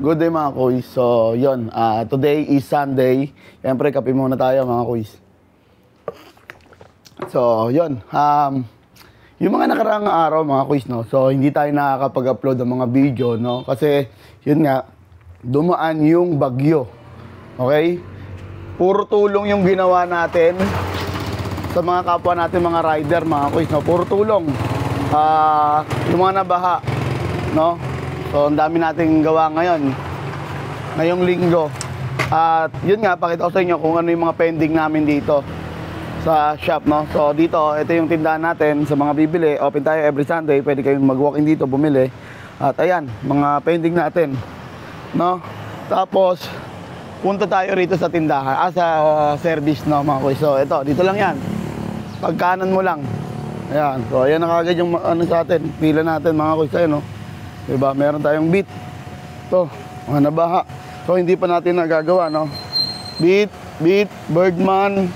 Good day mga kuys. So, yun. Today is Sunday. Siyempre, kape muna tayo mga kuys. So, yun. Yung mga nakaraang araw mga kuys, no? So, hindi tayo nakakapag-upload ng mga video, no? Kasi, yun nga, dumaan yung bagyo. Okay? Puro tulong yung ginawa natin sa mga kapwa natin, mga rider, mga kuys, no? Puro tulong. Yung mga nabaha, no? So, ang dami nating gawa ngayong linggo. At yun nga, pakita ko sa inyo kung ano yung mga pending namin dito sa shop, no? So, dito, ito yung tindahan natin sa mga bibili. Open tayo every Sunday. Pwede kayong mag-walk-in dito, bumili. At ayan, mga pending natin, no? Tapos, punta tayo rito sa tindahan, sa service, no, mga kuys. So, ito, dito lang yan. Pagkanan mo lang. Ayan. So, ayan na kagad yung ano sa atin. Pila natin, mga kuys, ayan, no? Diba? Meron tayong beat. Ito, mga nabaha. So, hindi pa natin nagagawa, no? Beat, Birdman,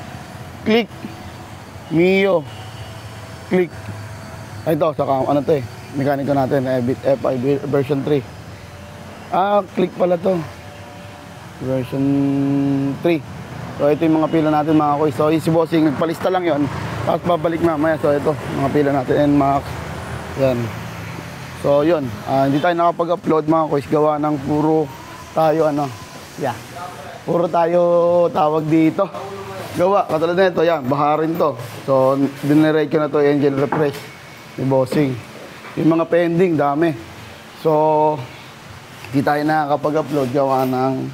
Click, Mio, Click. Ito, saka ano to mekaniko natin, Beat FI version 3. Click pala to. Version 3. So, ito yung mga pila natin, mga kuys. So, si Bossing, nagpalista lang yon. Tapos babalik mamaya. So, ito, mga pila natin, NMAX. Yan. So, yun. Hindi tayo nakapag-upload, mga kuys. Gawa ng puro tayo, puro tayo tawag dito. Gawa. Katulad na ito, yan. Baha rin to. So, dinirate ko na to, engine refresh. Ni Bossing. Yung mga pending, dami. So, hindi tayo nakakapag-upload. Gawa ng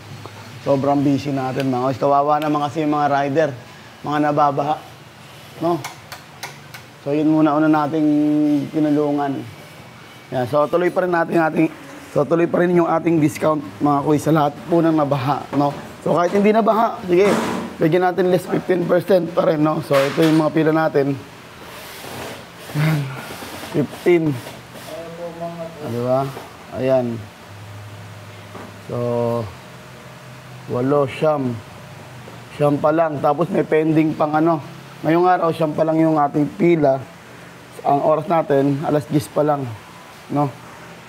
sobrang busy natin, mga kuys. Kawawa naman kasi yung mga rider. Mga nababaha. No? So, yun muna nating kinulungan. Yan, so tuloy pa rin yung ating discount, mga kuys, sa lahat po ng nabaha, no? So kahit hindi nabaha, sige, bigyan natin less 15% pa rin, no? So ito yung mga pila natin. 15. Diba? Ayan. So 8, siyam pa lang. Tapos may pending pang ano. Ngayong araw, siyam pa lang yung ating pila. Ang oras natin, alas 10 pa lang. No?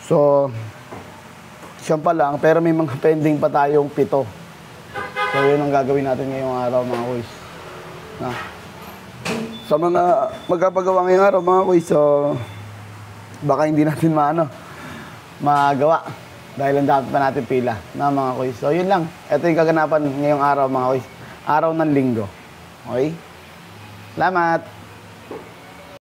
So, siyam pa lang, pero may mga pending pa tayong 7. So, yun ang gagawin natin ngayong araw, mga kuys. No? Sa mga magpapagawa ngayong araw, mga kuys, so, baka hindi natin magawa. Dahil ang dami pa natin pila, na mga kuys. So, yun lang. Ito yung kaganapan ngayong araw, mga kuys. Araw ng linggo. Okay? Salamat!